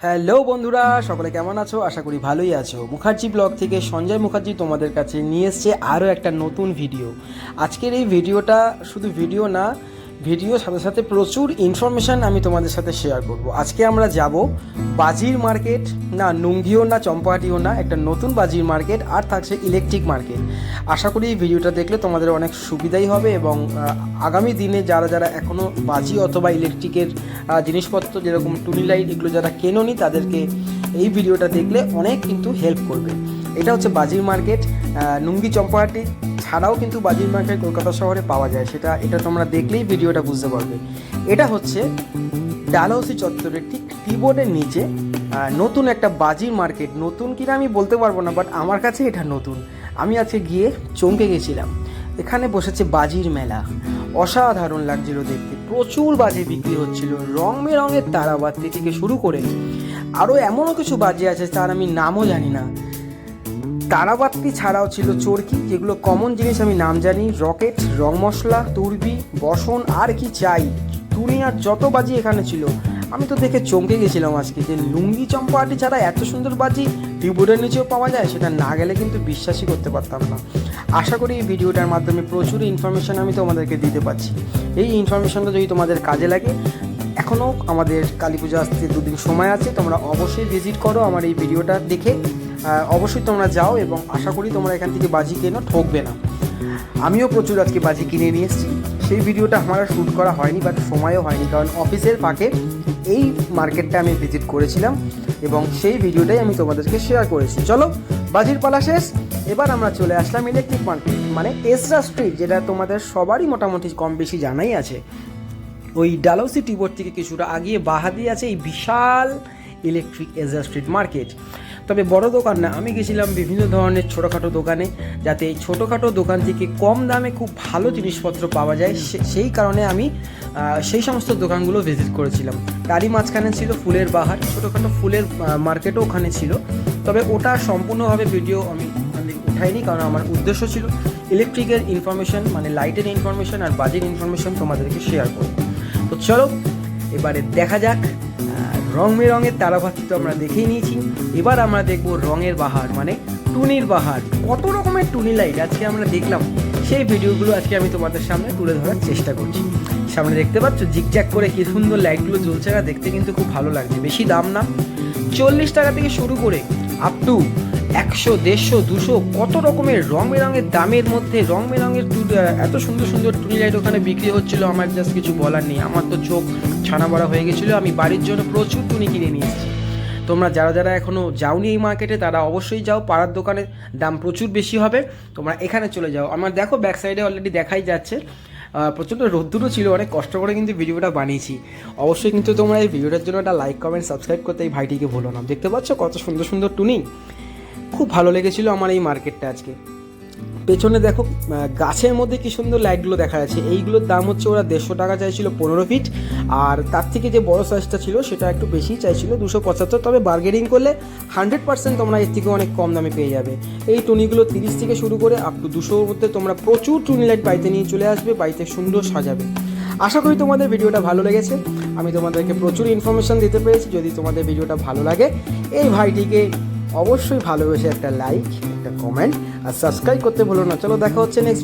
Hello বন্ধুরা, সকলে কেমন আছো? আশা করি ভালোই আছো। মুখার্জি ব্লগ থেকে সঞ্জয় মুখার্জি তোমাদের কাছে নিয়ে এসছে আরও একটা নতুন ভিডিও। আজকের এই ভিডিওটা শুধু ভিডিও না, ভিডিওর সাথে সাথে প্রচুর ইনফরমেশান আমি তোমাদের সাথে শেয়ার করব। আজকে আমরা যাব বাজির মার্কেট, না নুঙ্গিও না চম্পাহাটিও না, একটা নতুন বাজির মার্কেট, আর থাকছে ইলেকট্রিক মার্কেট। আশা করি এই ভিডিওটা দেখলে তোমাদের অনেক সুবিধাই হবে এবং আগামী দিনে যারা যারা এখনও বাজি অথবা ইলেকট্রিকের জিনিসপত্র যেরকম টুনি লাইট এগুলো যারা কেনোনি তাদেরকে এই ভিডিওটা দেখলে অনেক কিন্তু হেল্প করবে। এটা হচ্ছে বাজির মার্কেট। নুঙ্গি চম্পাহাটি ছাড়াও কিন্তু বাজির মার্কেট কলকাতা শহরে পাওয়া যায়, এটা তোমরা দেখলেই ভিডিওটা বুঝতে পারবে। এটা হচ্ছে ডালহৌসি চত্বরের ঠিক টিবোর্ডের নিচে নতুন একটা বাজির মার্কেট। নতুন কিনা আমি বলতে পারবো না, বাট আমার কাছে এটা নতুন। আমি আজকে গিয়ে চমকে গেছিলাম। এখানে বসেছে বাজির মেলা, অসাধারণ লাগছিল দেখতে। প্রচুর বাজি বিক্রি হচ্ছিল, রং বেরঙের তারাবাতি থেকে শুরু করে আরও এমনও কিছু বাজি আছে তার আমি নামও জানি না। তারাবাতি ছাড়াও ছিল চরকি, যেগুলো কমন জিনিস আমি নাম জানি, রকেট, রং মশলা, তুরবি, বসন, আর কি চাই, দুনিয়ার যত বাজি এখানে ছিল। আমি তো দেখে চমকে গেছিলাম আজকে যে লুঙ্গি চম্পাহাটি ছাড়া এত সুন্দর বাজি টিউববোর্ডের নিচেও পাওয়া যায়, সেটা না গেলে কিন্তু বিশ্বাসই করতে পারতাম না। আশা করি এই ভিডিওটার মাধ্যমে প্রচুর ইনফরমেশান আমি তোমাদেরকে দিতে পারছি। এই ইনফরমেশানটা যদি তোমাদের কাজে লাগে, এখনও আমাদের কালী পুজো আসতে 2 দিন সময় আছে, তোমরা অবশ্যই ভিজিট করো আমার এই ভিডিওটা দেখে। অবশ্যই তোমরা যাও এবং আশা করি তোমরা এখান থেকে বাজি কেনো, ঠকবে না। আমিও প্রচুর আজকে বাজি কিনে নিয়ে এসেছি। সেই ভিডিওটা আমার শ্যুট করা হয়নি, বাট সময়ও হয়নি, কারণ অফিসের ফাঁকে এই মার্কেটটা আমি ভিজিট করেছিলাম এবং সেই ভিডিওটাই আমি তোমাদেরকে শেয়ার করেছি। চলো, বাজির পালা শেষ, এবার আমরা চলে আসলাম ইলেকট্রিক মার্কেট, মানে এসরা স্ট্রিট, যেটা তোমাদের সবারই মোটামুটি কম বেশি জানাই আছে। ওই ডালহৌসি টিবোর্ড থেকে কিছুটা আগিয়ে বাহাদি আছে এই বিশাল ইলেকট্রিক এসরা স্ট্রিট মার্কেট। তবে বড় দোকান না, আমি গেছিলাম বিভিন্ন ধরনের ছোটোখাটো দোকানে, যাতে এই ছোটোখাটো দোকান থেকে কম দামে খুব ভালো জিনিসপত্র পাওয়া যায়। সেই কারণে আমি সেই সমস্ত দোকানগুলো ভিজিট করেছিলাম। তারই মাঝখানে ছিল ফুলের বাহার, ছোটোখাটো ফুলের মার্কেটও ওখানে ছিল। তবে ওটা সম্পূর্ণভাবে ভিডিও আমি উঠাইনি, কারণ আমার উদ্দেশ্য ছিল ইলেকট্রিকের ইনফরমেশান, মানে লাইটের ইনফরমেশান আর বাজেট ইনফরমেশান তোমাদেরকে শেয়ার করব। তো চলো এবারে দেখা যাক। রং বেরঙের তারাবাতি তো আমরা দেখেই নিয়েছি, এবার আমরা দেখব রঙের বাহার, মানে টুনির বাহার। কত রকমের টুনি লাইট আজকে আমরা দেখলাম, সেই ভিডিওগুলো আজকে আমি তোমাদের সামনে তুলে ধরার চেষ্টা করছি। সামনে দেখতে পাচ্ছ জিগজ্যাগ করে কি সুন্দর লাইটগুলো জ্বলছে, না দেখতে কিন্তু খুব ভালো লাগছে। বেশি দাম না, 40 টাকা থেকে শুরু করে আপ টু 100, 150, 200 কত রকমের রং বেরঙের দামের মধ্যে রং বেরঙের এত সুন্দর সুন্দর টুনি লাইট ওখানে বিক্রি হচ্ছিল। আমার জাস্ট কিছু বলার নেই, আমার তো চোখ ছানা বড়া হয়ে গেছিলো। আমি বাড়ির জন্য প্রচুর টুনি কিনে নিয়ে এসেছি। তোমরা যারা যারা এখনও যাওনি এই মার্কেটে তারা অবশ্যই যাও, পাড়ার দোকানের দাম প্রচুর বেশি হবে, তোমরা এখানে চলে যাও। আমার দেখো ব্যাক সাইডে অলরেডি দেখাই যাচ্ছে, প্রচণ্ড রোদ্দুরও ছিল, অনেক কষ্ট করে কিন্তু ভিডিওটা বানিয়েছি। অবশ্যই কিন্তু তোমরা এই ভিডিওটার জন্য একটা লাইক, কমেন্ট, সাবস্ক্রাইব করতে এই ভাইটিকে ভুলো না। দেখতে পাচ্ছ কত সুন্দর সুন্দর টুনি, খুব ভালো লেগেছিলো আমার এই মার্কেটটা আজকে। পেছনে দেখো গাছের মধ্যে কি সুন্দর লাইটগুলো দেখা যাচ্ছে। এইগুলোর দাম হচ্ছে, ওরা 150 টাকা চাইছিল 15 ফিট, আর তার থেকে যে বড় সাইজটা ছিল সেটা একটু বেশি চাইছিল 275। তবে বার্গেনিং করলে 100% তোমরা এর থেকে অনেক কম দামে পেয়ে যাবে। এই টুনিগুলো 30 থেকে শুরু করে আপ টু 200-র মধ্যে তোমরা প্রচুর টুনি লাইট বাড়িতে নিয়ে চলে আসবে, বাড়িতে সুন্দর সাজাবে। আশা করি তোমাদের ভিডিওটা ভালো লেগেছে, আমি তোমাদেরকে প্রচুর ইনফরমেশান দিতে পেরেছি। যদি তোমাদের ভিডিওটা ভালো লাগে, এই ভাইটিকে অবশ্যই ভালোবেসে একটা লাইক, একটা কমেন্ট আর সাবস্ক্রাইব করতে ভুলো না। চলো দেখা হচ্ছে নেক্সট